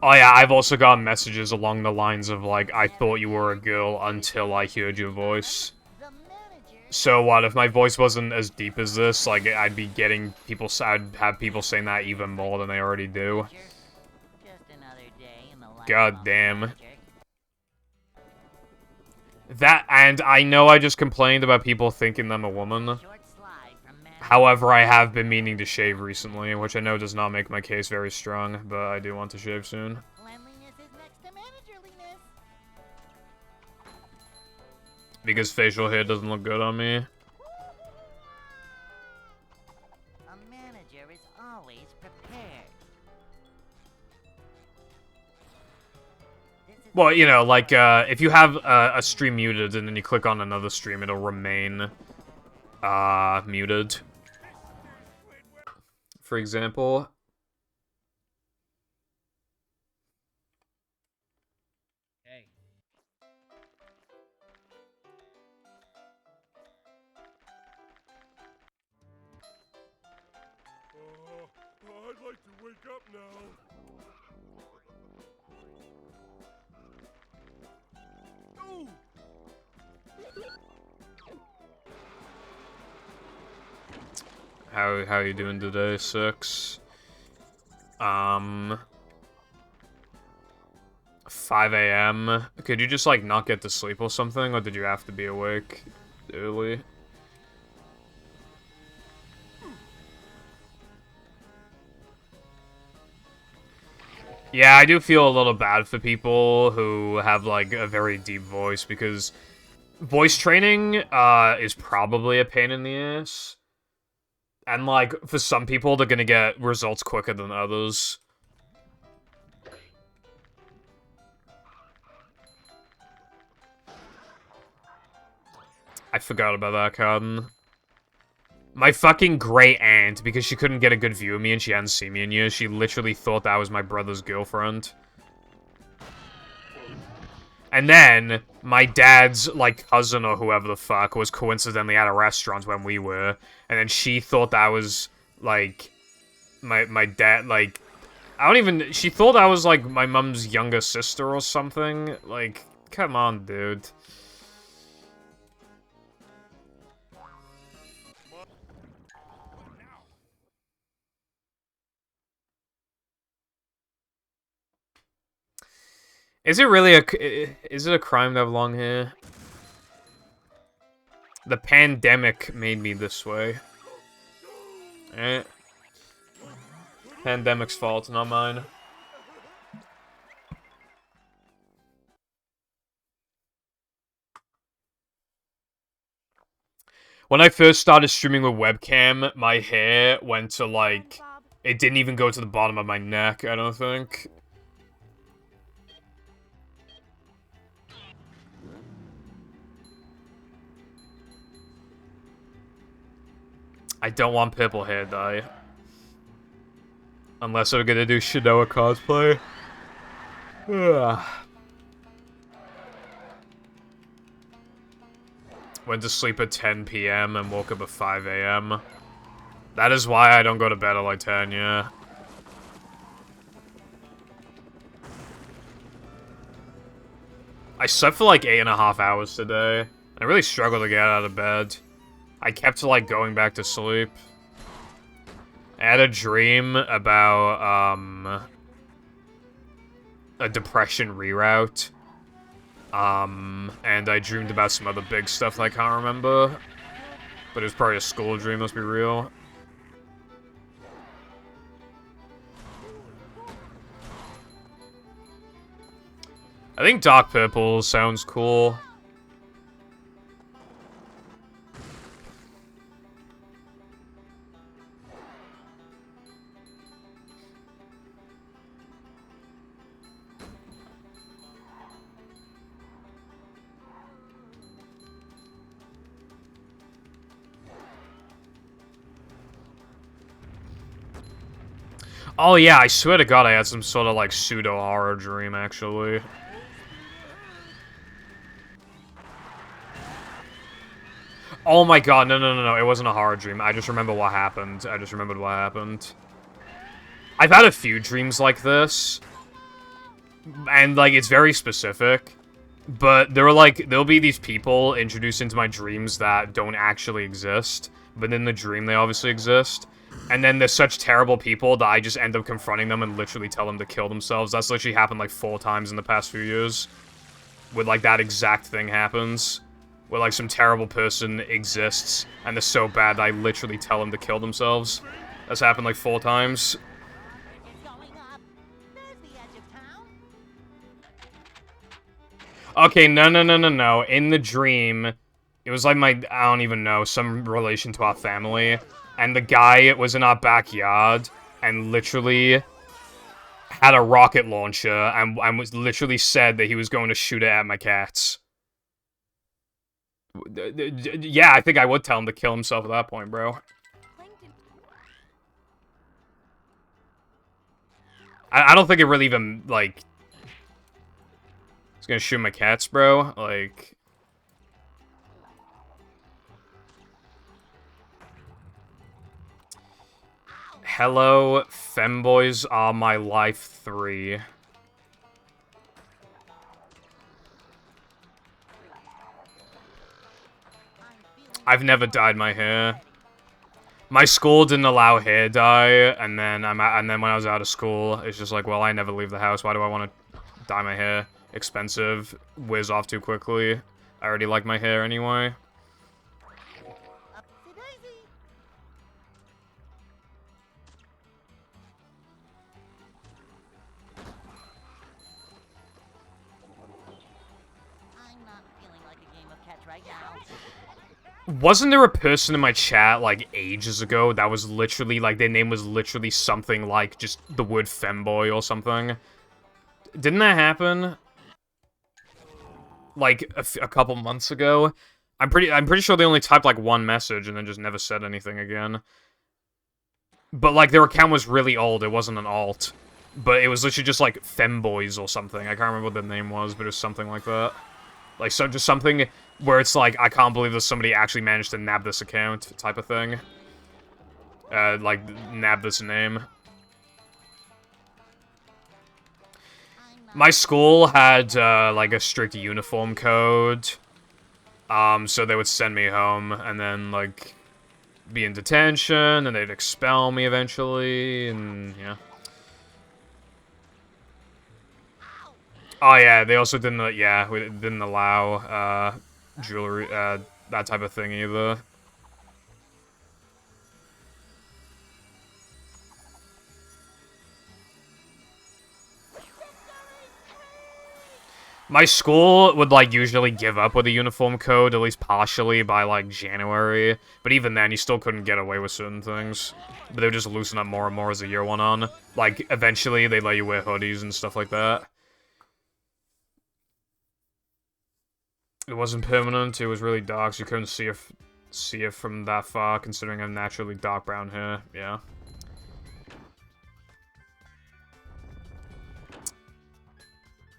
Oh yeah, I've also gotten messages along the lines of like, I thought you were a girl until I heard your voice. So what, if my voice wasn't as deep as this, like, I'd be getting people, I'd have people saying that even more than they already do. God damn. That, and I know I just complained about people thinking I'm a woman. However, I have been meaning to shave recently, which I know does not make my case very strong, but I do want to shave soon. Because facial hair doesn't look good on me. Well, you know, like, if you have a stream muted and then you click on another stream, it'll remain, muted. For example. Hey. I'd like to wake up now. How you doing today, Six? 5 a.m. Could you just, like, not get to sleep or something, or did you have to be awake early? Yeah, I do feel a little bad for people who have, like, a very deep voice, because voice training, is probably a pain in the ass. And, like, for some people, they're gonna get results quicker than others. I forgot about that, Cotton. My fucking great aunt, because she couldn't get a good view of me and she hadn't seen me in years, she literally thought that was my brother's girlfriend. And then, my dad's, like, cousin or whoever the fuck was coincidentally at a restaurant when we were, and then she thought that was, like, my dad, like, I don't even, she thought I was, like, my mom's younger sister or something. Like, come on, dude. Is it really is it a crime to have long hair? The pandemic made me this way. Eh. Pandemic's fault, not mine. When I first started streaming with webcam, my hair went to, like, it didn't even go to the bottom of my neck, I don't think. I don't want purple hair dye. Unless I'm gonna do Shinoa cosplay. Ugh. Went to sleep at 10 p.m. and woke up at 5 a.m. That is why I don't go to bed at like 10, yeah. I slept for like 8.5 hours today. I really struggled to get out of bed. I kept like going back to sleep. I had a dream about, a depression reroute. And I dreamed about some other big stuff that I can't remember. But it was probably a school dream, let's be real. I think Dark Purple sounds cool. Oh yeah, I swear to God I had some sort of like pseudo-horror dream, actually. Oh my God, no, it wasn't a horror dream. I just remember what happened. I just remembered what happened. I've had a few dreams like this, and, like, it's very specific, but there'll be these people introduced into my dreams that don't actually exist, but in the dream they obviously exist, and then there's such terrible people that I just end up confronting them and literally tell them to kill themselves. That's literally happened, like, 4 times in the past few years, where, like, that exact thing happens, where, like, some terrible person exists, and they're so bad that I literally tell them to kill themselves. That's happened, like, 4 times. Okay, no. In the dream, it was like I don't even know, some relation to our family. And the guy was in our backyard and literally had a rocket launcher and was literally said that he was going to shoot it at my cats. Yeah, I think I would tell him to kill himself at that point, bro. I don't think it really even, like... He's gonna shoot my cats, bro. Like... Hello, Femboys Are My Life 3. I've never dyed my hair. My school didn't allow hair dye, and then when I was out of school, it's just like, well, I never leave the house. Why do I want to dye my hair? Expensive, whiz off too quickly. I already like my hair anyway. Wasn't there a person in my chat, like, ages ago that was literally, like, their name was literally something like just the word femboy or something? Didn't that happen? Like, a couple months ago? I'm pretty sure they only typed, like, one message and then just never said anything again. But, like, their account was really old, it wasn't an alt. But it was literally just, like, femboys or something. I can't remember what the name was, but it was something like that. Like, so just something where it's like, I can't believe that somebody actually managed to nab this account, type of thing. Like, nab this name. My school had, like, a strict uniform code. So they would send me home, and then, like, be in detention, and they'd expel me eventually, and, yeah. Oh, yeah, they also didn't, we didn't allow, jewelry, that type of thing either. My school would, like, usually give up with a uniform code, at least partially, by, like, January. But even then, you still couldn't get away with certain things. But they would just loosen up more and more as the year went on. Like, eventually, they'd let you wear hoodies and stuff like that. It wasn't permanent, it was really dark, so you couldn't see it from that far, considering I'm naturally dark brown hair, yeah.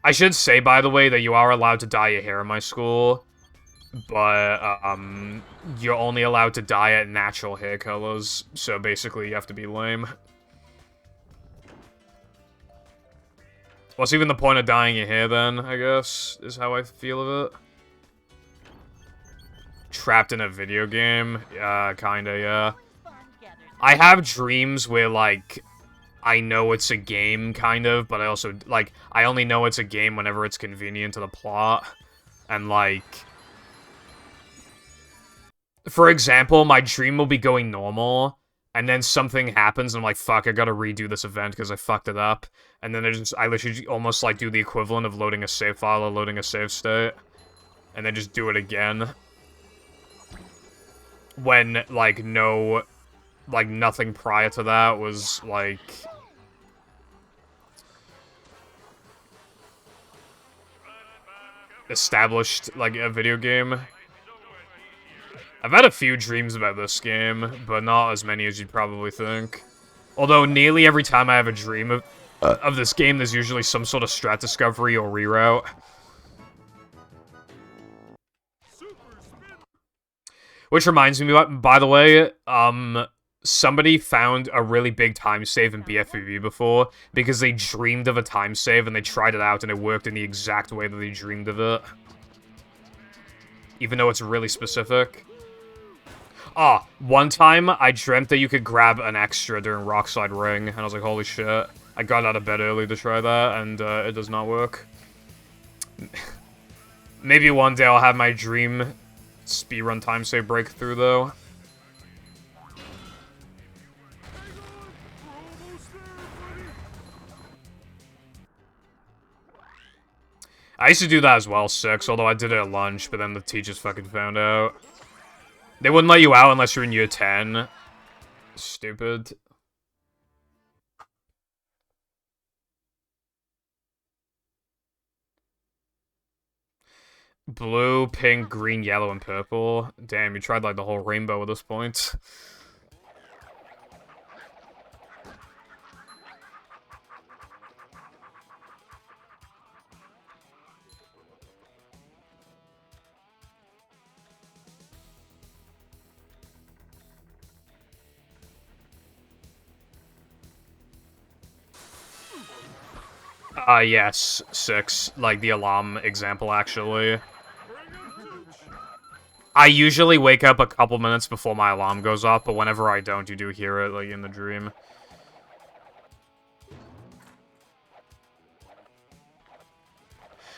I should say, by the way, that you are allowed to dye your hair in my school, but, you're only allowed to dye it natural hair colors, so basically you have to be lame. What's even the point of dyeing your hair, then, I guess, is how I feel of it. Trapped in a video game? Kinda, yeah. I have dreams where, like, I know it's a game, kind of, but I also, like, I only know it's a game whenever it's convenient to the plot. And, like... For example, my dream will be going normal, and then something happens, and I'm like, fuck, I gotta redo this event because I fucked it up. And then I literally almost, like, do the equivalent of loading a save file or loading a save state. And then just do it again. When, like, nothing prior to that was, like... established, like, a video game. I've had a few dreams about this game, but not as many as you'd probably think. Although, nearly every time I have a dream of this game, there's usually some sort of strat discovery or reroute. Which reminds me, by the way, somebody found a really big time save in BFBB before because they dreamed of a time save and they tried it out and it worked in the exact way that they dreamed of it. Even though it's really specific. Ah, one time I dreamt that you could grab an extra during Rockslide Ring, and I was like, holy shit. I got out of bed early to try that, and it does not work. Maybe one day I'll have my dream speedrun time save breakthrough, though. I used to do that as well, 6, although I did it at lunch, but then the teachers fucking found out. They wouldn't let you out unless you're in year 10. Stupid. Blue, pink, green, yellow, and purple. Damn, you tried like the whole rainbow at this point. Yes, 6. Like the alarm example, actually. I usually wake up a couple minutes before my alarm goes off, but whenever I don't, you do hear it, like, in the dream.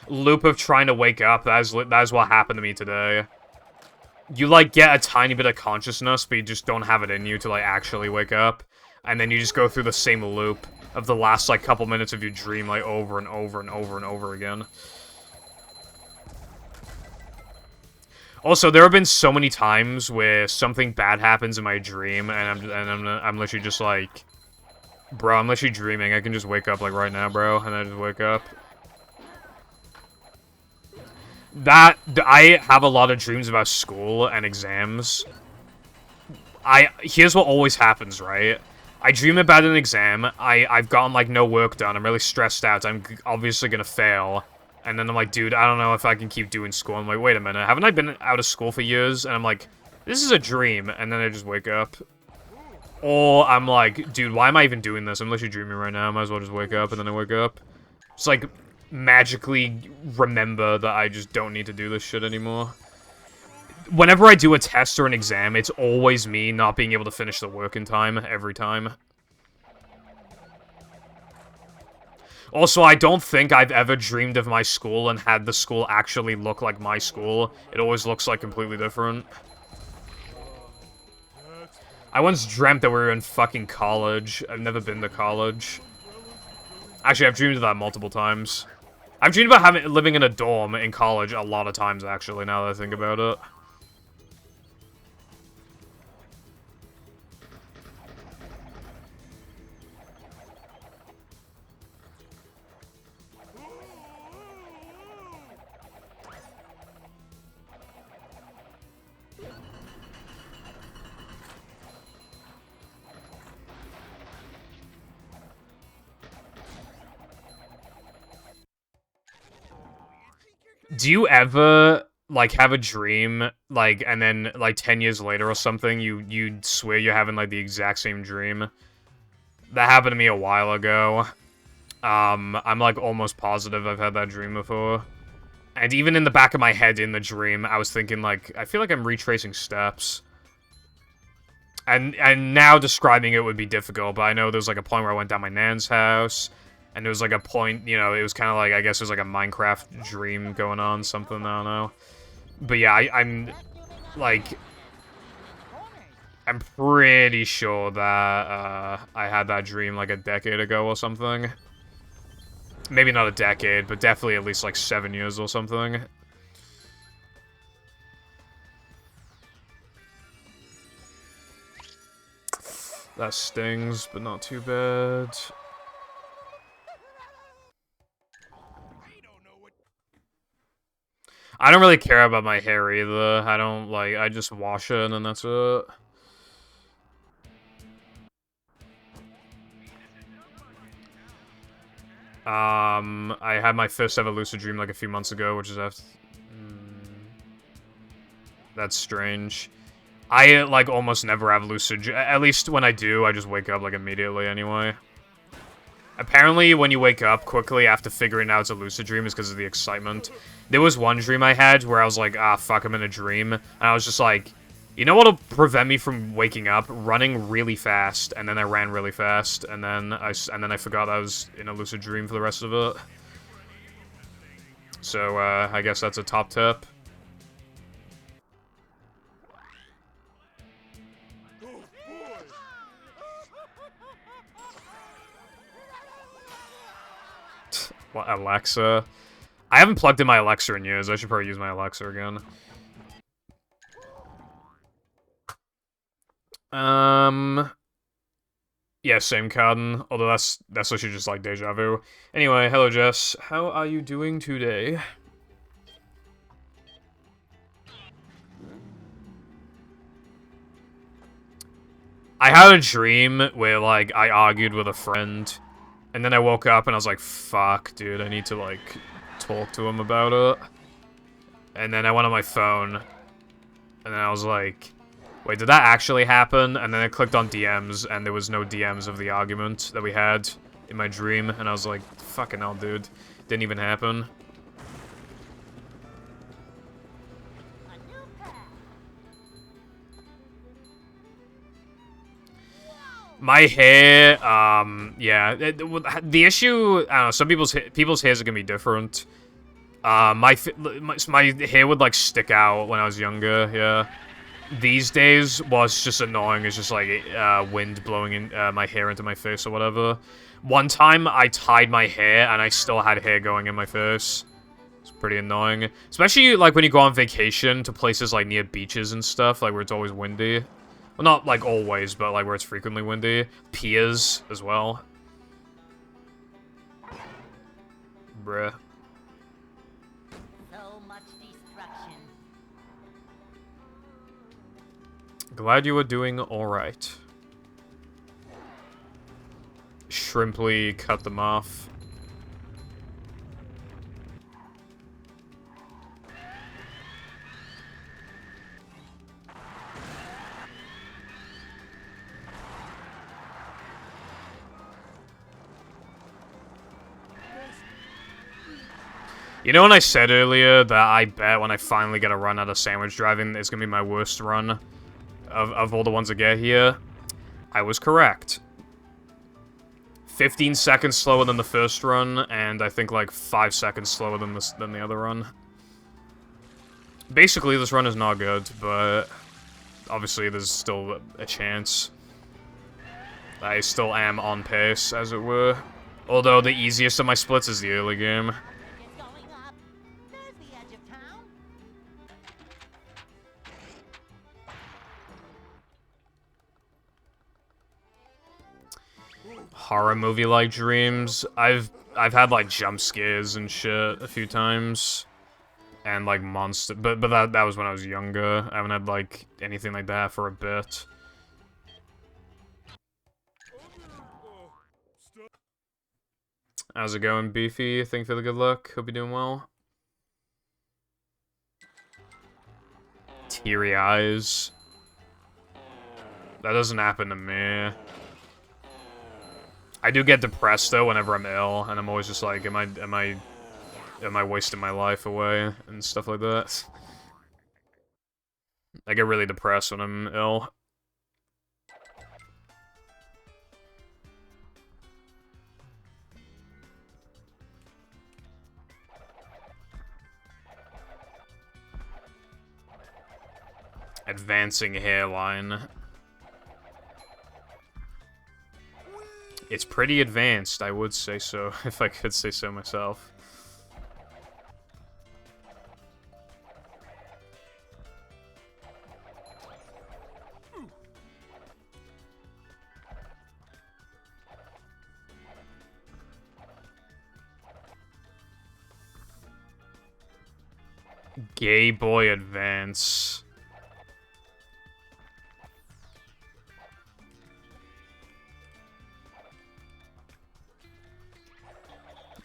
Loop of trying to wake up, that is what happened to me today. You, like, get a tiny bit of consciousness, but you just don't have it in you to, like, actually wake up. And then you just go through the same loop of the last, like, couple minutes of your dream, like, over and over and over and over again. Also, there have been so many times where something bad happens in my dream, and I'm literally just like, bro, I'm literally dreaming. I can just wake up like right now, bro, and I just wake up. I have a lot of dreams about school and exams. Here's what always happens, right? I dream about an exam. I've gotten like no work done. I'm really stressed out. I'm obviously gonna fail. And then I'm like, dude, I don't know if I can keep doing school. I'm like, wait a minute, haven't I been out of school for years? And I'm like, this is a dream. And then I just wake up. Or I'm like, dude, why am I even doing this? I'm literally dreaming right now. I might as well just wake up. And then I wake up. Just like, magically remember that I just don't need to do this shit anymore. Whenever I do a test or an exam, it's always me not being able to finish the work in time, every time. Also, I don't think I've ever dreamed of my school and had the school actually look like my school. It always looks like completely different. I once dreamt that we were in fucking college. I've never been to college. Actually, I've dreamed of that multiple times. I've dreamed about living in a dorm in college a lot of times, actually, now that I think about it. Do you ever, like, have a dream, like, and then, like, 10 years later or something, you swear you're having, like, the exact same dream? That happened to me a while ago. I'm, like, almost positive I've had that dream before. And even in the back of my head in the dream, I was thinking, like, I feel like I'm retracing steps. And now describing it would be difficult, but I know there's, like, a point where I went down my nan's house. And there was, like, a point, you know, it was kind of like, I guess it was, like, a Minecraft dream going on, something, I don't know. But yeah, I'm, like, I'm pretty sure that, I had that dream, like, a decade ago or something. Maybe not a decade, but definitely at least, like, 7 years or something. That stings, but not too bad. I don't really care about my hair either. I don't, like, I just wash it and that's it. I had my first ever lucid dream, like, a few months ago, which is after... That's strange. I, like, almost never have lucid... At least when I do, I just wake up, like, immediately anyway. Apparently, when you wake up quickly after figuring out it's a lucid dream is because of the excitement. There was one dream I had where I was like, ah, fuck, I'm in a dream. And I was just like, you know what'll prevent me from waking up? Running really fast. And then I ran really fast. And then I forgot I was in a lucid dream for the rest of it. So, I guess that's a top tip. What, Alexa? I haven't plugged in my Alexa in years. I should probably use my Alexa again. Yeah, same Carden. Although that's literally just like deja vu. Anyway, hello Jess. How are you doing today? I had a dream where, like, I argued with a friend. And then I woke up and I was like, fuck, dude, I need to, like, talk to him about it. And then I went on my phone. And then I was like, wait, did that actually happen? And then I clicked on DMs, and there was no DMs of the argument that we had in my dream. And I was like, fucking hell, dude. Didn't even happen. My hair, yeah. The issue, I don't know, some people's hairs are gonna be different. My hair would, like, stick out when I was younger, yeah. These days, what's just annoying is just, like, wind blowing in, my hair into my face or whatever. One time, I tied my hair, and I still had hair going in my face. It's pretty annoying. Especially, like, when you go on vacation to places, like, near beaches and stuff, like, where it's always windy. Well, not, like, always, but, like, where it's frequently windy. Piers, as well. Bruh. So much destruction. Glad you were doing alright. Shrimply cut them off. You know when I said earlier that I bet when I finally get a run out of sandwich driving, it's gonna be my worst run of all the ones that get here? I was correct. 15 seconds slower than the first run, and I think like 5 seconds slower than the other run. Basically, this run is not good, but obviously there's still a chance. I still am on pace, as it were. Although the easiest of my splits is the early game. It's going up. There's the edge of town. Horror movie-like dreams. I've had like jump scares and shit a few times. And like monster, but that was when I was younger. I haven't had like anything like that for a bit. How's it going, Beefy? Thank you for the good luck. Hope you're doing well. Teary eyes. That doesn't happen to me. I do get depressed though whenever I'm ill, and I'm always just like, am I wasting my life away and stuff like that? I get really depressed when I'm ill. Advancing hairline. It's pretty advanced, I would say so, if I could say so myself. Gay boy advance.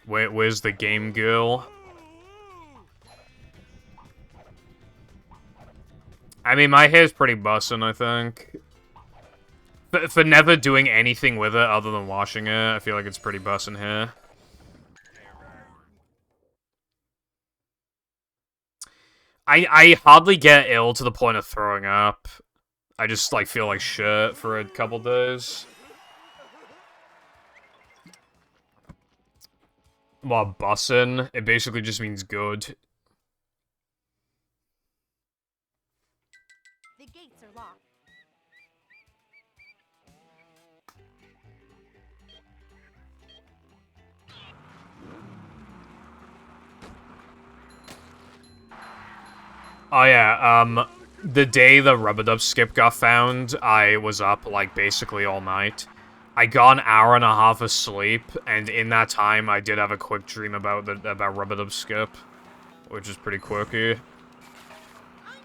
Where's the game girl? I mean, my hair's pretty bussin', I think. For never doing anything with it other than washing it, I feel like it's pretty bussin' hair. I hardly get ill to the point of throwing up. I just, like, feel like shit for a couple days. Well, bussin', it basically just means good. The gates are locked. Oh yeah, the day the Rub-a-Dub skip got found, I was up, like, basically all night. I got an hour and a half of sleep, and in that time, I did have a quick dream about Rub-a-Dub skip, which is pretty quirky. I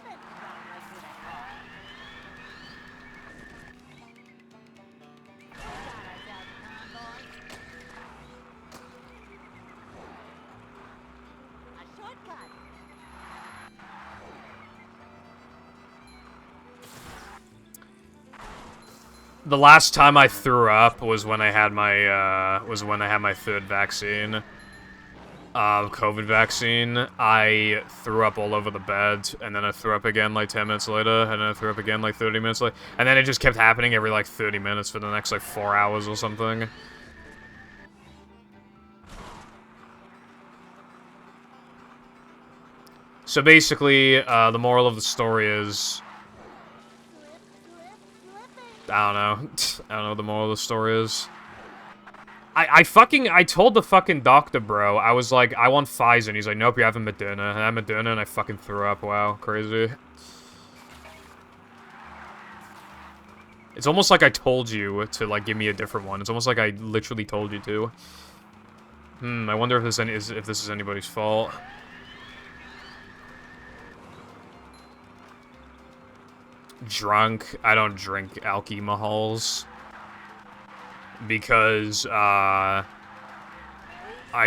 meant to run right through that wall. Got ourselves a convoy. A shortcut. The last time I threw up was when I had my third vaccine. COVID vaccine. I threw up all over the bed, and then I threw up again like 10 minutes later, and then I threw up again like 30 minutes later, and then it just kept happening every like 30 minutes for the next like 4 hours or something. So basically, the moral of the story is... I don't know. I don't know what the moral of the story is. I told the fucking doctor, bro. I was like, I want Pfizer. And he's like, nope, you're having Moderna. And I had Moderna, and I fucking threw up. Wow, crazy. It's almost like I told you to, like, give me a different one. It's almost like I literally told you to. I wonder if this is anybody's fault. Drunk. I don't drink alcohols. Because, I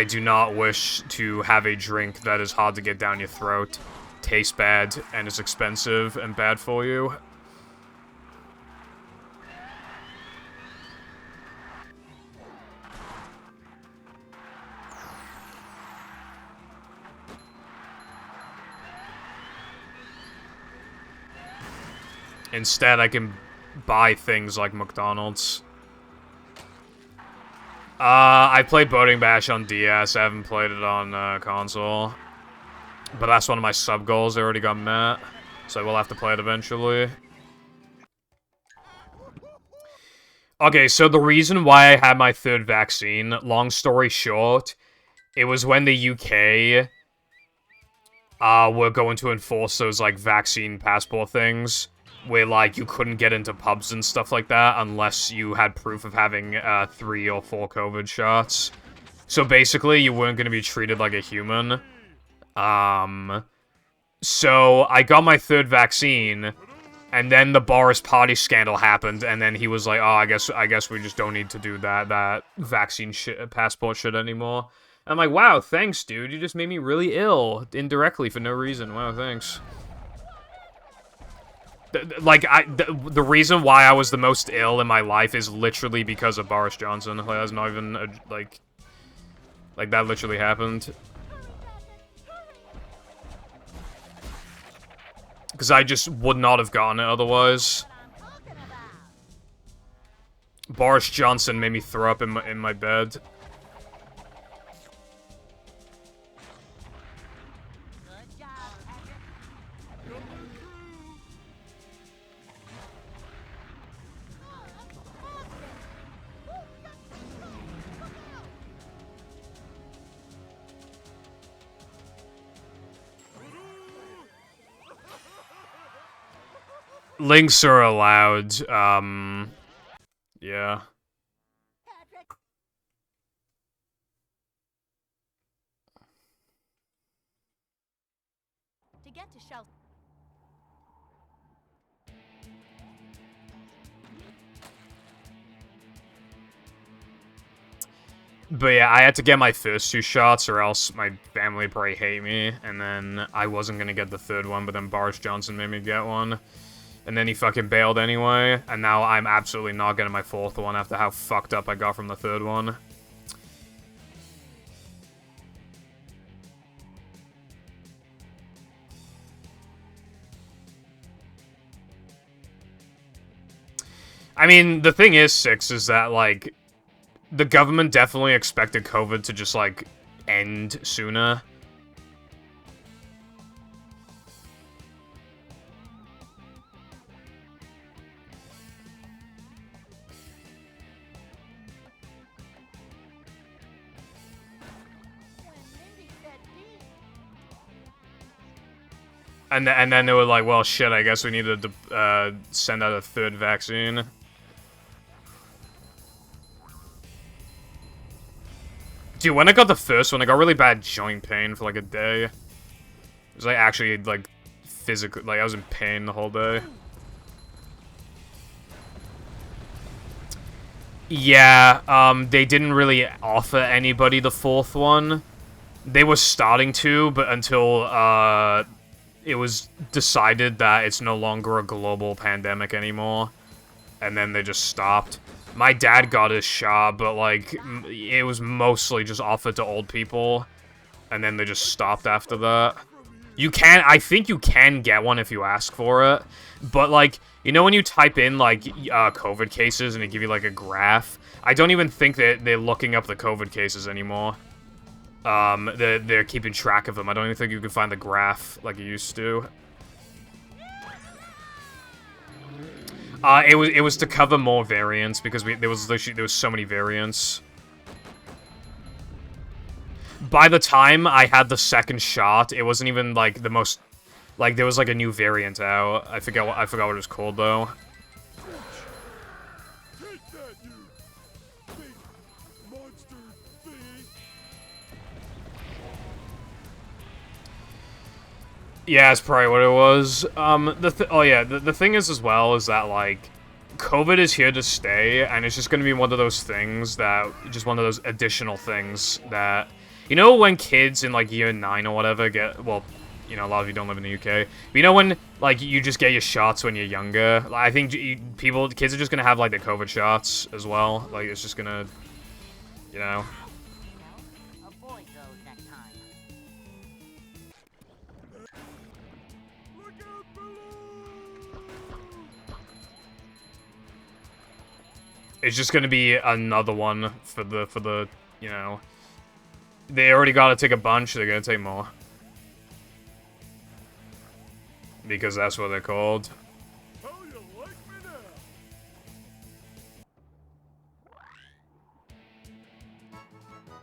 do not wish to have a drink that is hard to get down your throat, tastes bad, and is expensive and bad for you. Instead, I can buy things like McDonald's. I played Boating Bash on DS. I haven't played it on console. But that's one of my sub-goals. I already got met. So I will have to play it eventually. Okay, so the reason why I had my third vaccine, long story short, it was when the UK were going to enforce those, like, vaccine passport things. Where, like, you couldn't get into pubs and stuff like that unless you had proof of having 3 or 4 COVID shots. So basically, you weren't going to be treated like a human. So I got my third vaccine, and then the Boris party scandal happened, and then he was like, oh, I guess we just don't need to do that vaccine passport shit anymore. I'm like, wow, thanks, dude. You just made me really ill indirectly for no reason. Wow, thanks. Like, the reason why I was the most ill in my life is literally because of Boris Johnson. Like, that's not even, like, that literally happened. Because I just would not have gotten it otherwise. Boris Johnson made me throw up in my bed. Links are allowed, yeah. To get to shelter. But yeah, I had to get my first 2 shots or else my family would probably hate me. And then I wasn't gonna get the 3rd one, but then Boris Johnson made me get one. And then he fucking bailed anyway. And now I'm absolutely not getting my 4th one after how fucked up I got from the 3rd one. I mean, the thing is, Six, is that, like, the government definitely expected COVID to just, like, end sooner. When Mindy said D, And then they were like, well, shit, I guess we need to send out a 3rd vaccine. Dude, when I got the first one, I got really bad joint pain for like a day. It was like actually like physical, like I was in pain the whole day. Yeah, they didn't really offer anybody the 4th one. They were starting to, but until it was decided that it's no longer a global pandemic anymore, and then they just stopped. My dad got his shot, but, like, it was mostly just offered to old people, and then they just stopped after that. You can, I think you can get one if you ask for it, but, like, you know when you type in, like, COVID cases and they give you, like, a graph? I don't even think that they're looking up the COVID cases anymore. They're keeping track of them. I don't even think you can find the graph like you used to. It was to cover more variants because there was so many variants. By the time I had the 2nd shot, it wasn't even like the most, like there was like a new variant out. I forgot what it was called though. Take that, you big monster thingy. Yeah, that's probably what it was. The thing is as well is that, like, COVID is here to stay, and it's just gonna be one of those things that, just one of those additional things that, you know when kids in, like, year 9 or whatever get, well, you know, a lot of you don't live in the UK, but you know when, like, you just get your shots when you're younger? Like, I think kids are just gonna have, like, the COVID shots as well. Like, it's just gonna, you know... avoid those next time. Look out below! It's just gonna be another one for the, you know... They already gotta take a bunch, they're gonna take more. Because that's what they're called. How you like me now?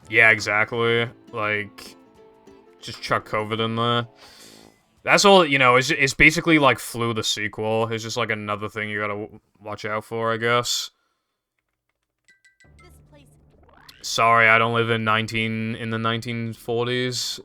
Yeah, exactly. Like, just chuck COVID in there. That's all, you know, it's basically like Flu the sequel. It's just like another thing you gotta watch out for, I guess. This place. Sorry, I don't live in the 1940s.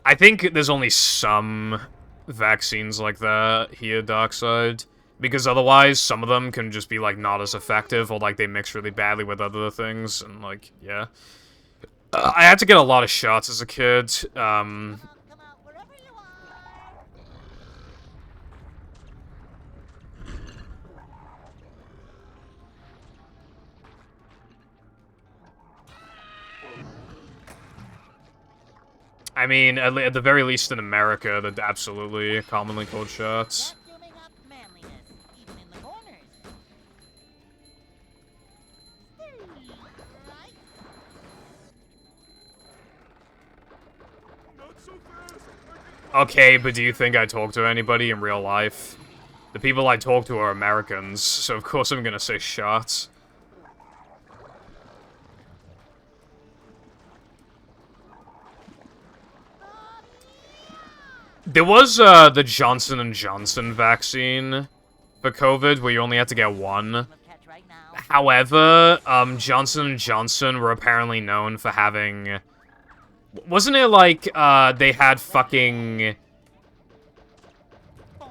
I think there's only some vaccines like that here, Darkseid. Because otherwise, some of them can just be, like, not as effective, or, like, they mix really badly with other things, and, like, yeah. I had to get a lot of shots as a kid. Come out wherever you are. I mean, at the very least in America, they're absolutely commonly called shots. Vacuuming up manliness, even in the corners. Right? Not so fast! Okay, but do you think I talk to anybody in real life? The people I talk to are Americans, so of course I'm gonna say shots. There was, the Johnson & Johnson vaccine for COVID, where you only had to get one. Look catch right now. However, Johnson & Johnson were apparently known for having, Wasn't it like, they had fucking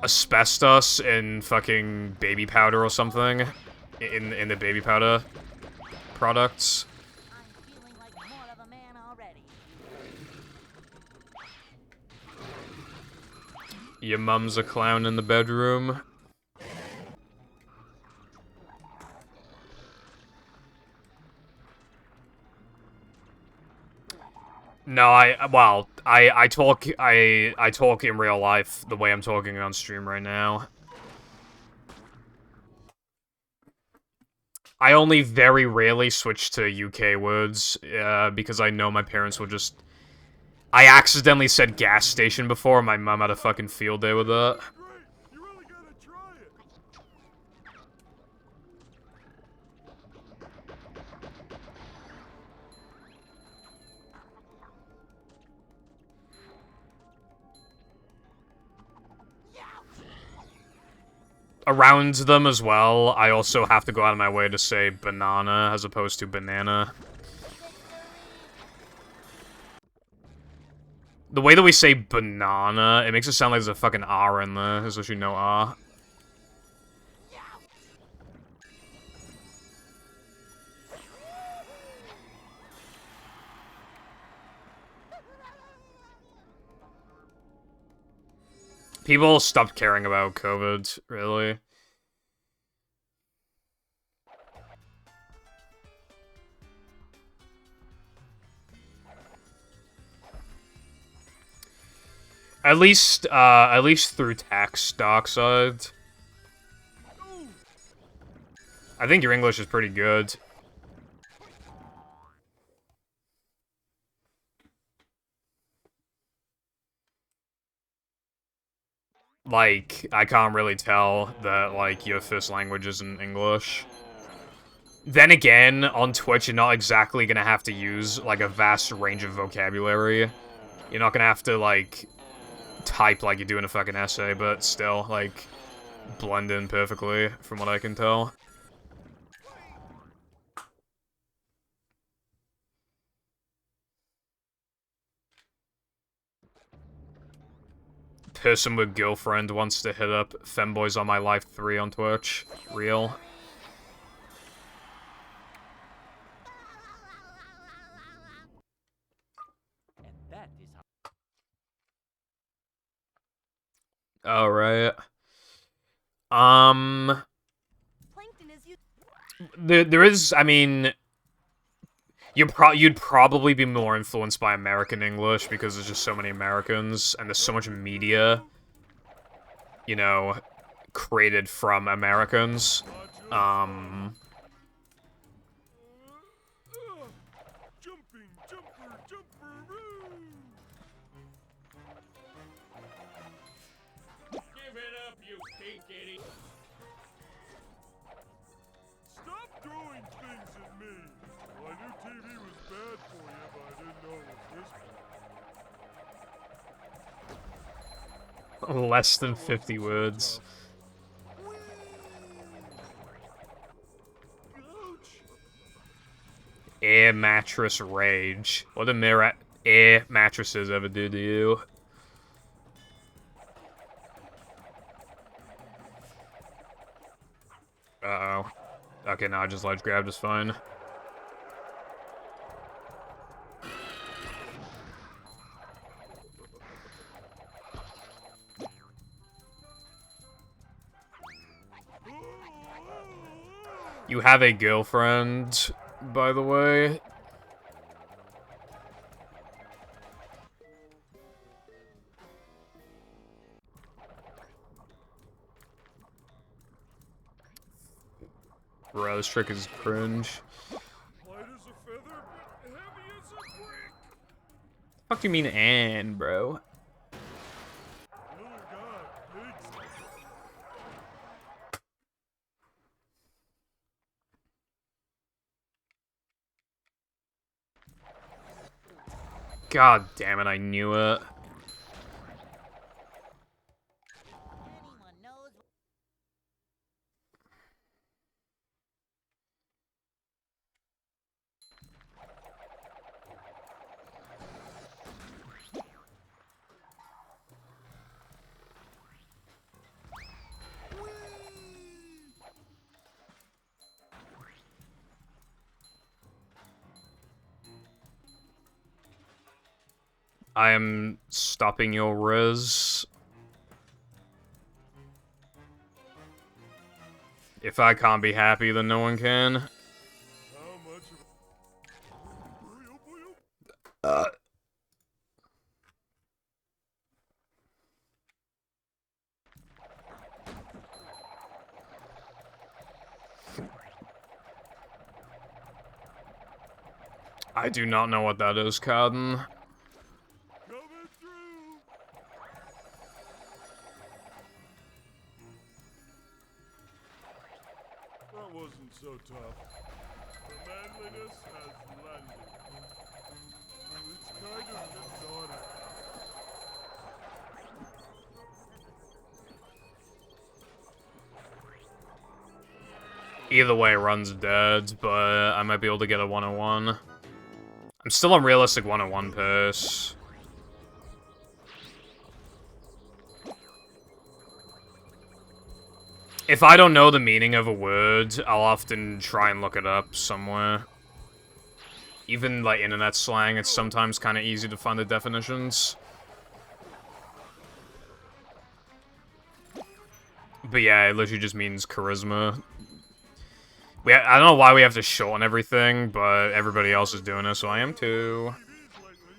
asbestos in fucking baby powder or something? In the baby powder products? I'm feeling like more of a man already. Your mum's a clown in the bedroom. No, I talk in real life the way I'm talking on stream right now. I only very rarely switch to UK words, because I know my parents will just... I accidentally said gas station before, and my mum had a fucking field day with that. Great! You really gotta try it! Around them as well, I also have to go out of my way to say banana as opposed to banana. The way that we say banana, it makes it sound like there's a fucking R in there, especially no R. People stopped caring about COVID, really. At least through tax, Darkside. I think your English is pretty good. Like, I can't really tell that, like, your first language isn't English. Then again, on Twitch, you're not exactly gonna have to use, like, a vast range of vocabulary. You're not gonna have to, like, type like you do in a fucking essay, but still, like, blend in perfectly, from what I can tell. Person with girlfriend wants to hit up Femboys on My Life 3 on Twitch. Real. And that is how. Alright. Plankton is you. There is, I mean... You'd probably be more influenced by American English, because there's just so many Americans, and there's so much media, you know, created from Americans. Jumping, jumper, jumperoo! Give it up, you pink idiot! Stop throwing things at me! Well, I knew TV was bad for you, but I didn't know it was this bad. Less than 50 words. Ouch! Air mattress rage. What do air mattresses ever do to you? Uh-oh. Okay, now I just ledge grabbed is fine. You have a girlfriend, by the way. Bro, this trick is cringe. Light as a feather, but heavy as a brick! Fuck do you mean and, bro? Oh god, pigs! God damn it, I knew it. Anyone knows. I am stopping your res. If I can't be happy, then no one can. How much of I do not know what that is, Carden. coming through? That wasn't so tough. The manliness has landed. It's kind of hypnotic. Either way, Run's dead, but I might be able to get a 101. I'm still on realistic 101 pace. If I don't know the meaning of a word, I'll often try and look it up somewhere. Even, like, internet slang, it's sometimes kind of easy to find the definitions. But yeah, it literally just means charisma. I don't know why we have to shorten everything, but everybody else is doing it, so I am too. TVs lately.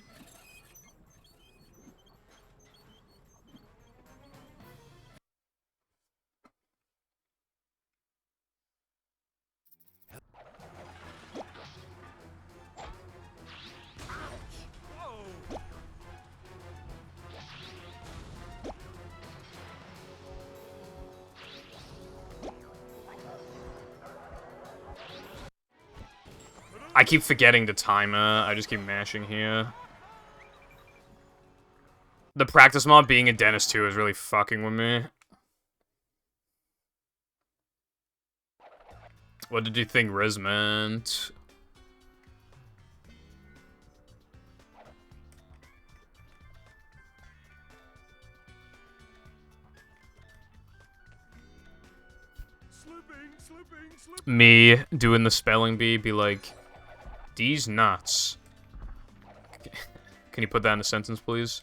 Oh! I keep forgetting the timer. I just keep mashing here. The practice mod being a dentist too is really fucking with me. What did you think Riz meant? Slipping. Me doing the spelling bee be like, these nuts. Can you put that in a sentence, please?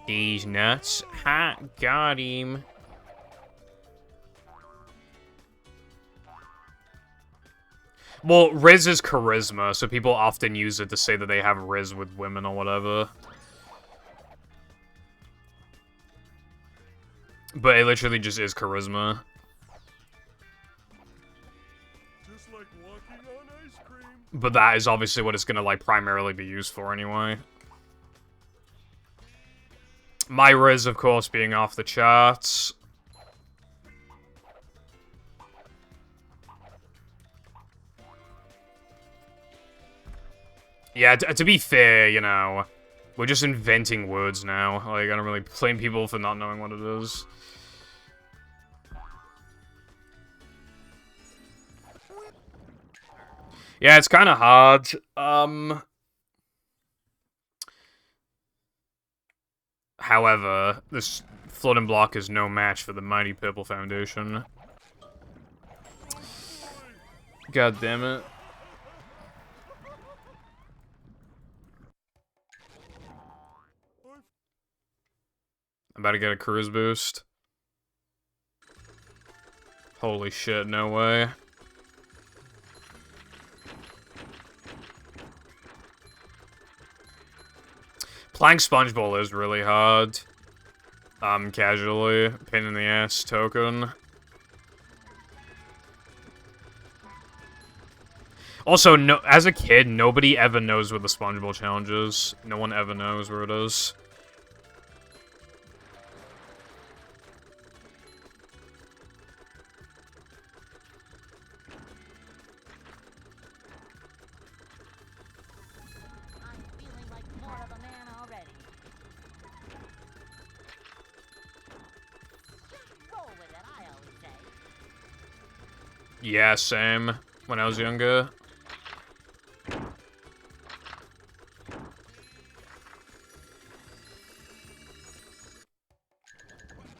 These nuts. Ha, got him. Well, Riz is charisma, so people often use it to say that they have Riz with women or whatever. But it literally just is charisma. Just like walking on ice cream. But that is obviously what it's gonna, like, primarily be used for anyway. My Riz, of course, being off the charts. Yeah, to be fair, you know, we're just inventing words now. Like, I don't really blame people for not knowing what it is. Yeah, it's kind of hard. However, this floating block is no match for the mighty Purple Foundation. God damn it. I'm about to get a cruise boost. Holy shit, no way. Playing SpongeBob is really hard. Casually. Pain in the ass token. Also, no, as a kid, nobody ever knows where the SpongeBob challenge is. No one ever knows where it is. I'm feeling like more of a man already. Just roll with it, I always say. Yeah, same. When I was younger.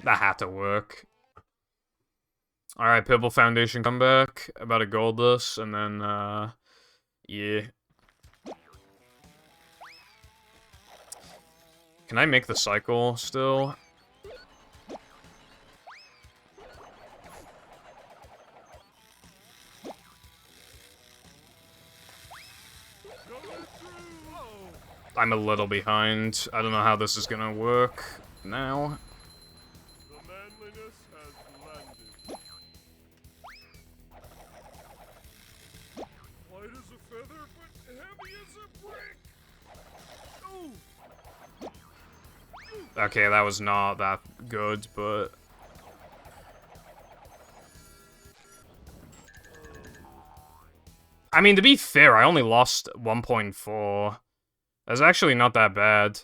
That had to work. Alright, Pibble Foundation comeback. About to gold this, and then, yeah. Can I make the cycle still? I'm a little behind. I don't know how this is gonna work now. The manliness has landed. Light as a feather, but heavy as a brick. Ooh. Okay, that was not that good, but... I mean, to be fair, I only lost 1.4. That's actually not that bad.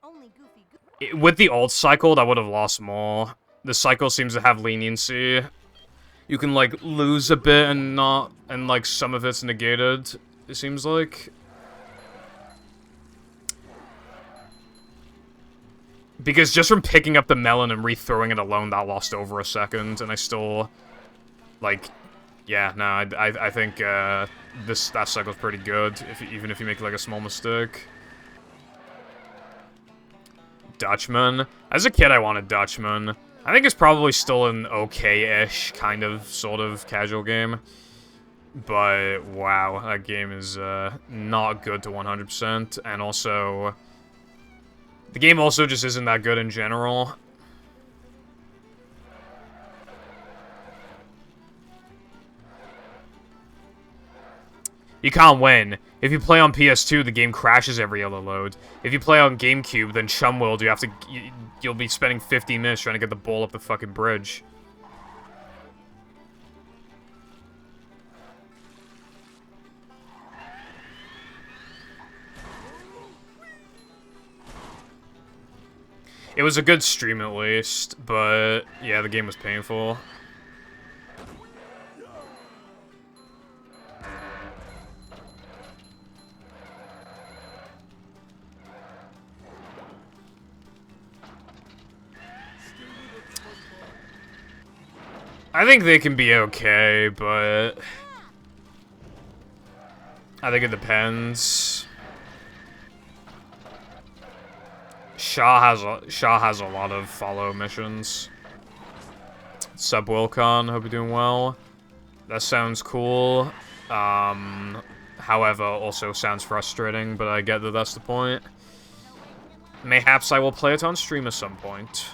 Only Goofy Goo- With the alt cycle, I would have lost more. The cycle seems to have leniency. You can, like, lose a bit and not... And, like, some of it's negated, it seems like. Because just from picking up the melon and re-throwing it alone, that lost over a second, and I still... Like... Yeah, no, I think, that cycle's pretty good, even if you make, like, a small mistake. Dutchman. As a kid, I wanted Dutchman. I think it's probably still an okay-ish, kind of, sort of, casual game. But, wow, that game is, not good to 100%, and also... The game also just isn't that good in general. You can't win. If you play on PS2, the game crashes every other load. If you play on GameCube, then Chumworld, you'll be spending 15 minutes trying to get the ball up the fucking bridge. It was a good stream at least, but yeah, the game was painful. I think they can be okay, but I think it depends. Shaw has a lot of follow missions. Sub Wilcon, hope you're doing well. That sounds cool. However, also sounds frustrating, but I get that that's the point. Mayhaps I will play it on stream at some point.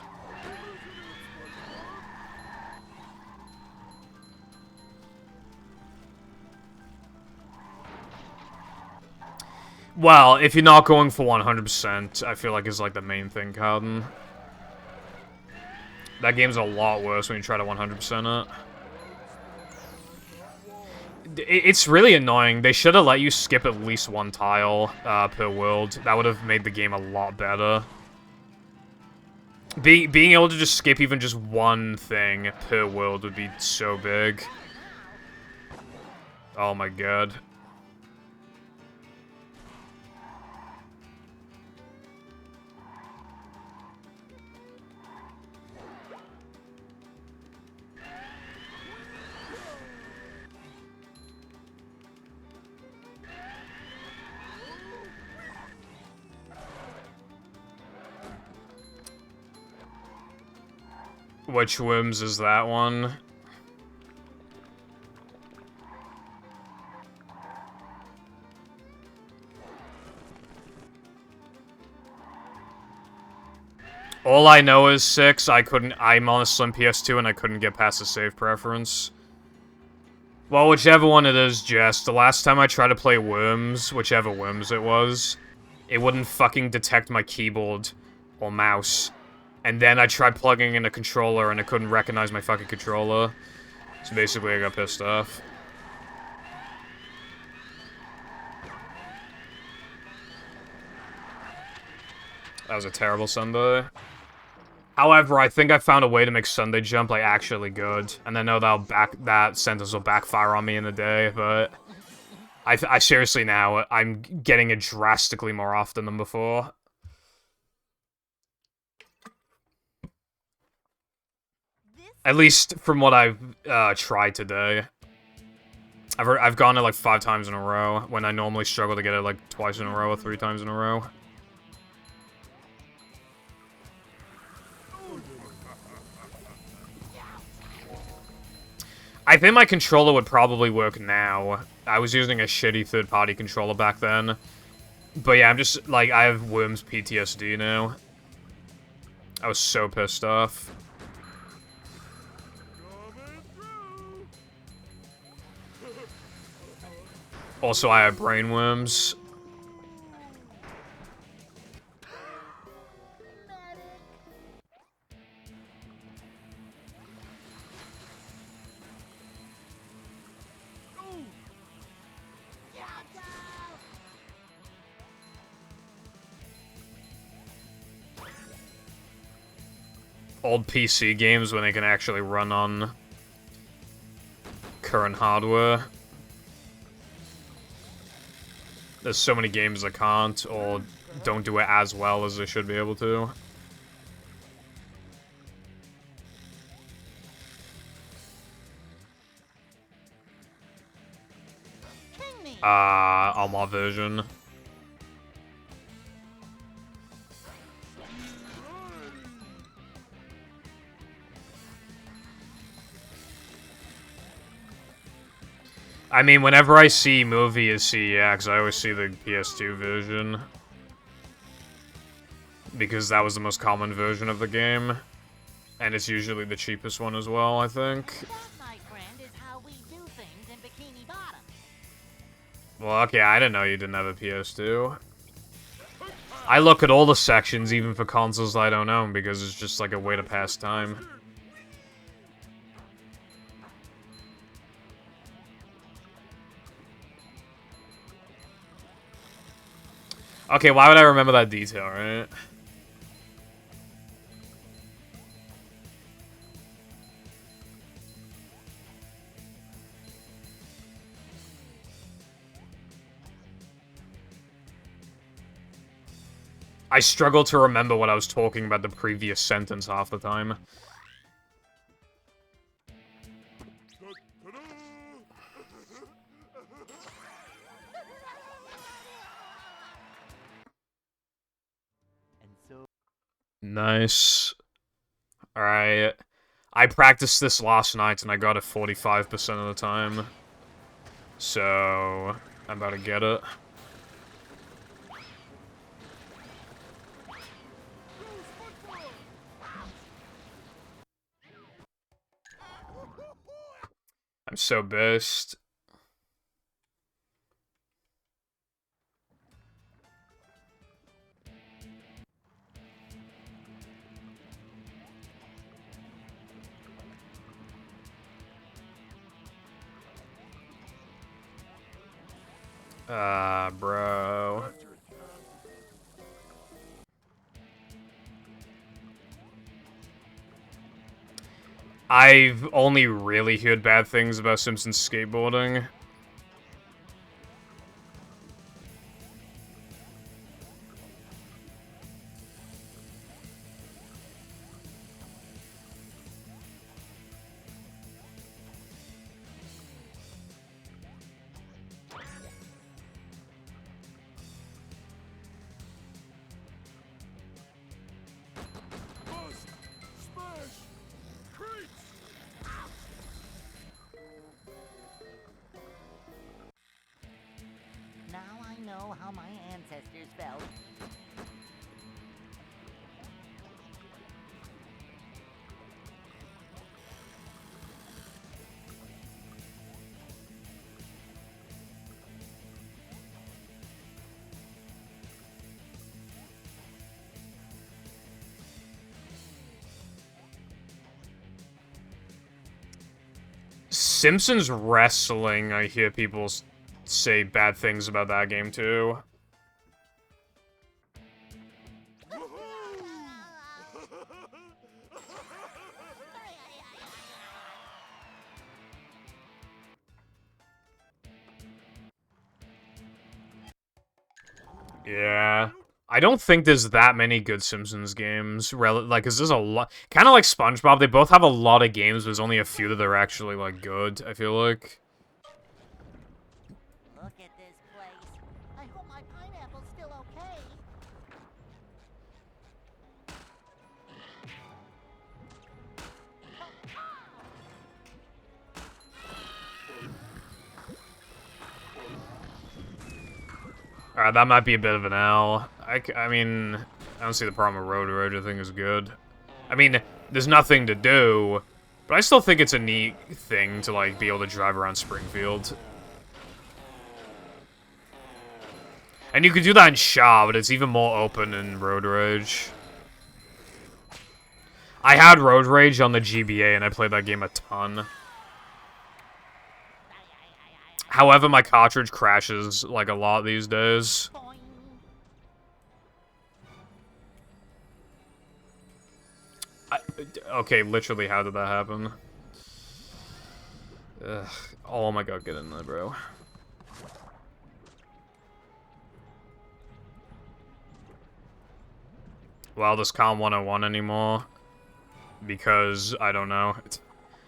Well, if you're not going for 100%, I feel like is like the main thing, Carden. That game's a lot worse when you try to 100% it. It's really annoying. They should have let you skip at least one tile per world. That would have made the game a lot better. Being able to just skip even just one thing per world would be so big. Oh my god. Which Wims is that one? All I know is 6. I'm on a Slim PS2 and I couldn't get past the save preference. Well, whichever one it is, Jess. The last time I tried to play Worms, whichever Worms it was, it wouldn't fucking detect my keyboard or mouse. And then I tried plugging in a controller and it couldn't recognize my fucking controller. So basically I got pissed off. That was a terrible Sunday. However, I think I found a way to make Sunday Jump, like, actually good. And I know that sentence will backfire on me in a day, but... I seriously now, I'm getting it drastically more often than before. At least from what I've tried today. I've gone it like 5 times in a row, when I normally struggle to get it like twice in a row or 3 times in a row. I think my controller would probably work now. I was using a shitty third-party controller back then. But yeah, I'm just, like, I have Worms PTSD now. I was so pissed off. Coming through. Also, I have brain worms. Old PC games when they can actually run on current hardware. There's so many games that can't, or don't do it as well as they should be able to. Alma version. I mean, whenever I see movie as CEX, I always see the PS2 version. Because that was the most common version of the game. And it's usually the cheapest one as well, I think. That, my friend, is how we do things in Bikini Bottom. Well, okay, I didn't know you didn't have a PS2. I look at all the sections, even for consoles I don't own, because it's just like a way to pass time. Okay, why would I remember that detail, right? I struggle to remember what I was talking about the previous sentence half the time. And so Nice. Alright. I practiced this last night and I got it 45% of the time. So, I'm about to get it. I'm so pissed. Bro. I've only really heard bad things about Simpsons skateboarding. Bust. Smash. Creeps. Now I know how my ancestors felt. Simpsons Wrestling, I hear people say bad things about that game too. Yeah. I don't think there's that many good Simpsons games. Like, 'cause there's a lot... Kind of like SpongeBob, they both have a lot of games, but there's only a few that are actually, like, good, I feel like. Look at this place. I hope my pineapple's still okay. That might be a bit of an L. I mean, I don't see the problem with Road Rage. I think it's good. I mean, there's nothing to do, but I still think it's a neat thing to, like, be able to drive around Springfield. And you could do that in Shaw, but it's even more open in Road Rage. I had Road Rage on the GBA, and I played that game a ton. However, my cartridge crashes, like, a lot these days. Boing. Okay, literally, how did that happen? Ugh. Oh my god, get in there, bro. Well, this can't 101 anymore. Because, I don't know.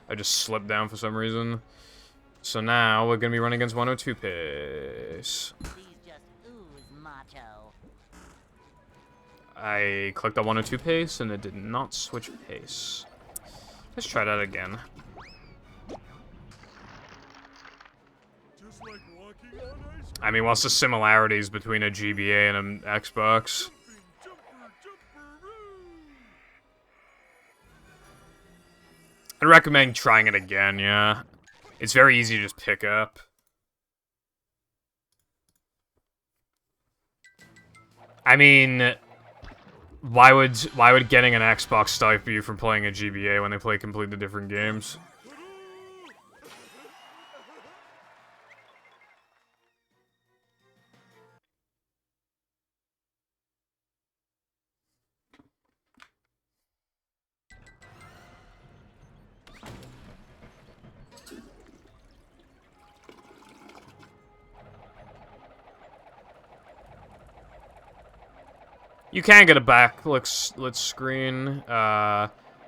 I just slipped down for some reason. So now, we're gonna be running against 102 pace. These just ooze macho. I clicked on 102 pace, and it did not switch pace. Let's try that again. Just like walking on ice. I mean, what's the similarities between a GBA and an Xbox? Jumper, jumperoo. I'd recommend trying it again, yeah. It's very easy to just pick up. I mean, why would getting an Xbox stop you from playing a GBA when they play completely different games? You can get a backlit screen.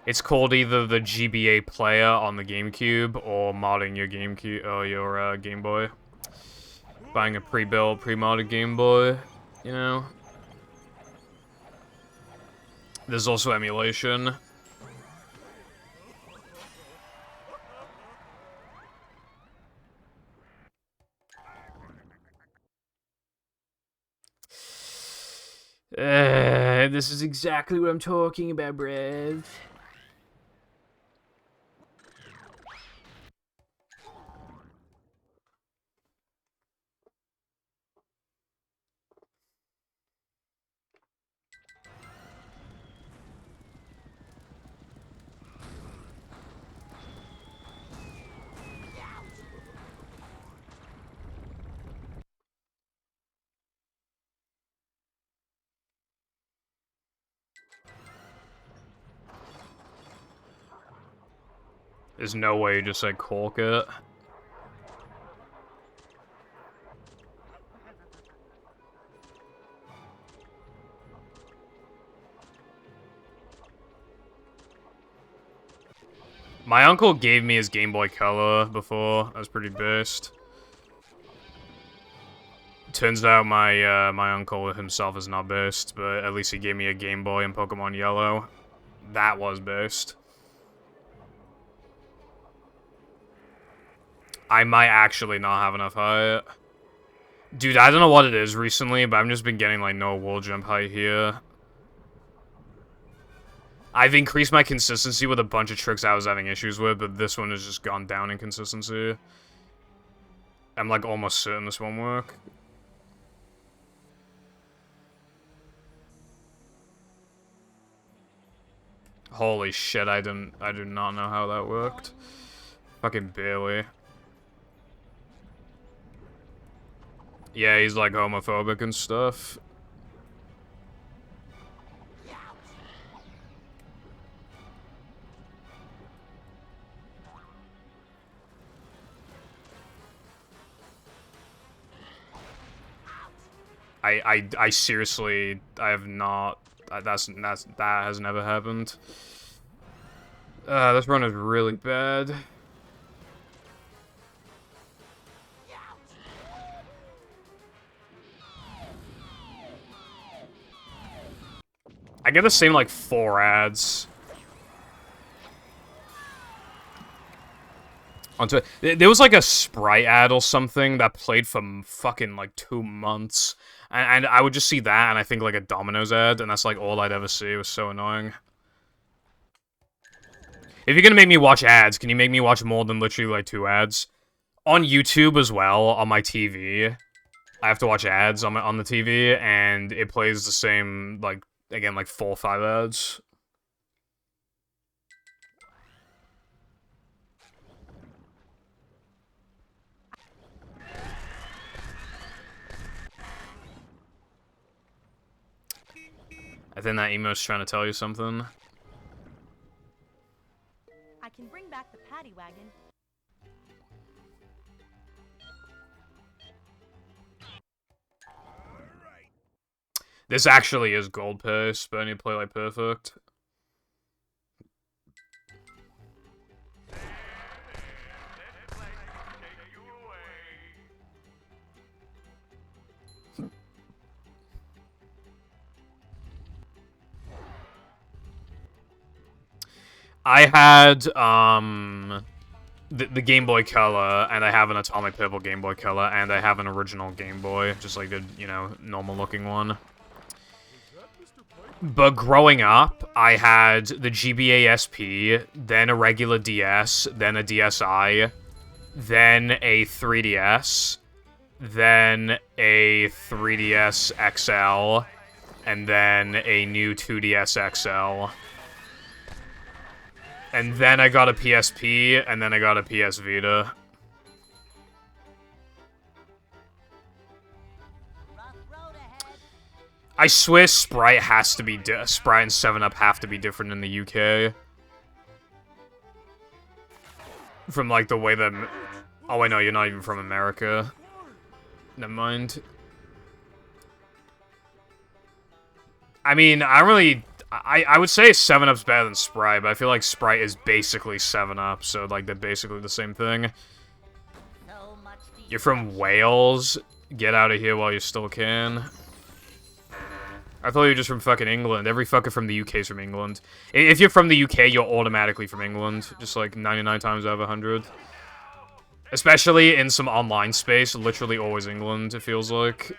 It's called either the GBA player on the GameCube or modding your GameCube or your Game Boy. Buying a pre-built, pre-modded Game Boy, you know. There's also emulation. This is exactly what I'm talking about, bruv. There's no way you just, like, cork it. My uncle gave me his Game Boy Color before. That was pretty based. Turns out my uncle himself is not based, but at least he gave me a Game Boy and Pokemon Yellow. That was based. I might actually not have enough height. Dude, I don't know what it is recently, but I've just been getting, like, no wall jump height here. I've increased my consistency with a bunch of tricks I was having issues with, but this one has just gone down in consistency. I'm, like, almost certain this won't work. Holy shit, I do not know how that worked. Fucking barely. Yeah, he's like homophobic and stuff. I seriously, I have not, that has never happened. This run is really bad. I get the same, like, 4 ads. Onto it. There was, like, a Sprite ad or something that played for fucking, like, 2 months. And I would just see that, and I think, like, a Domino's ad, and that's, like, all I'd ever see. It was so annoying. If you're gonna make me watch ads, can you make me watch more than literally, like, 2 ads? On YouTube as well, on my TV, I have to watch ads on the TV, and it plays the same, like, again, like, 4 or 5 ads. I think that emo's trying to tell you something. I can bring back the paddy wagon. This actually is gold pace, but I need to play like perfect. I had, the Game Boy Color, and I have an Atomic Purple Game Boy Color, and I have an original Game Boy, just like the, you know, normal-looking one. But growing up, I had the GBA SP, then a regular DS, then a DSi, then a 3DS, then a 3DS XL, and then a new 2DS XL. And then I got a PSP, and then I got a PS Vita. Rough road ahead. I swear Sprite has to be Sprite and 7-Up have to be different in the UK. From like the way that... Oh wait, no, you're not even from America. Never mind. I mean, I really... I would say 7-Up's better than Sprite, but I feel like Sprite is basically 7-Up, so like they're basically the same thing. So much to You're from Wales? Get out of here while you still can. I thought you were just from fucking England. Every fucker from the UK is from England. If you're from the UK, you're automatically from England. Just like 99 times out of 100. Especially in some online space, literally always England, it feels like.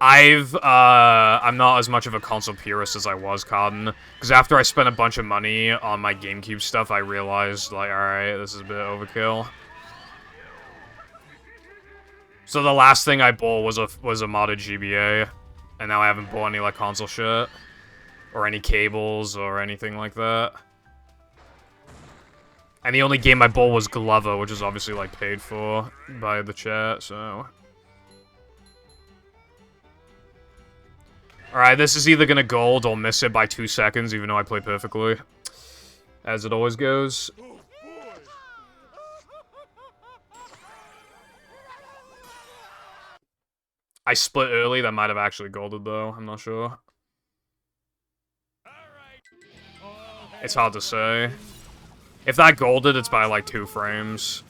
I'm not as much of a console purist as I was, Cotton. Because after I spent a bunch of money on my GameCube stuff, I realized, like, alright, this is a bit overkill. So the last thing I bought was a modded GBA. And now I haven't bought any, like, console shit. Or any cables, or anything like that. And the only game I bought was Glover, which is obviously, like, paid for by the chat, so... Alright, this is either gonna gold or miss it by 2 seconds, even though I play perfectly. As it always goes. I split early, that might have actually golded though, I'm not sure. It's hard to say. If that golded, it's by like 2 frames.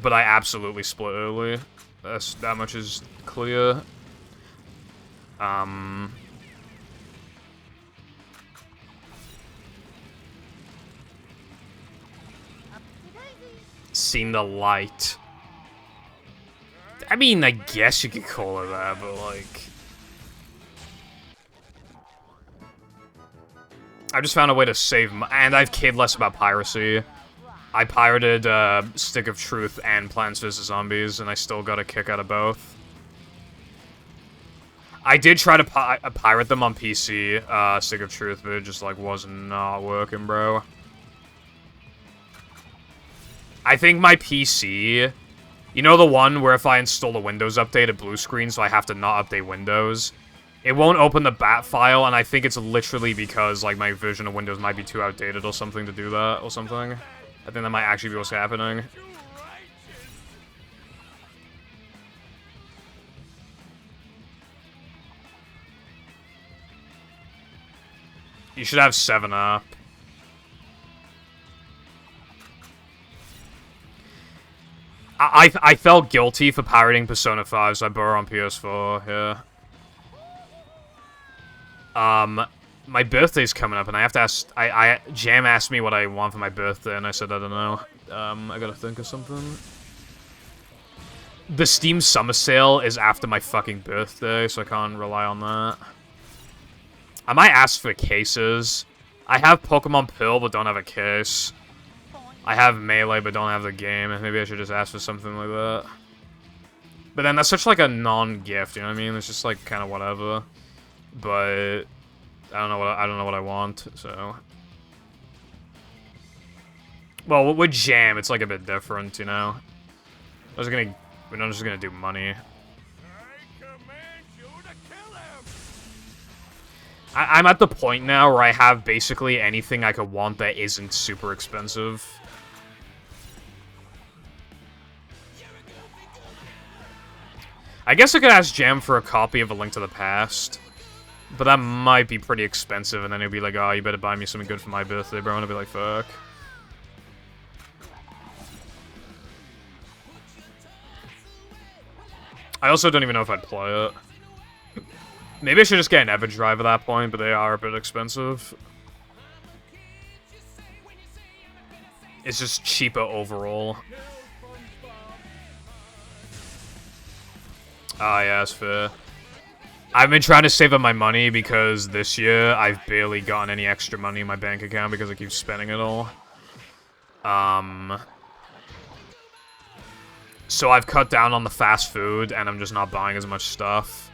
But I absolutely split early. That much is clear. Seen the light. I mean, I guess you could call it that, but like... I just found a way to save and I've cared less about piracy. I pirated, Stick of Truth and Plants vs. Zombies, and I still got a kick out of both. I did try to pirate them on PC, Stick of Truth, but it just, like, was not working, bro. I think my PC... You know the one where if I install a Windows update, it blue screen, so I have to not update Windows? It won't open the bat file, and I think it's literally because, like, my version of Windows might be too outdated or something to do that, or something. I think that might actually be what's happening. You should have 7-Up. I felt guilty for pirating Persona 5, so I bought it on PS4, yeah. my birthday's coming up, and I have to ask. Jam asked me what I want for my birthday, and I said I don't know. I gotta think of something. The Steam Summer Sale is after my fucking birthday, so I can't rely on that. I might ask for cases. I have Pokemon Pearl, but don't have a case. I have Melee, but don't have the game. Maybe I should just ask for something like that. But then that's such like a non-gift, you know what I mean? It's just like kind of whatever. But I don't know what I want. So, well, with Jam, it's like a bit different, you know. We're not just gonna do money. I'm at the point now where I have basically anything I could want that isn't super expensive. I guess I could ask Jam for a copy of A Link to the Past. But that might be pretty expensive, and then he'll be like, oh, you better buy me something good for my birthday, bro. And I'll be like, fuck. I also don't even know if I'd play it. Maybe I should just get an Everdrive at that point, but they are a bit expensive. It's just cheaper overall. Ah, yeah, that's fair. I've been trying to save up my money because this year I've barely gotten any extra money in my bank account because I keep spending it all. So I've cut down on the fast food and I'm just not buying as much stuff.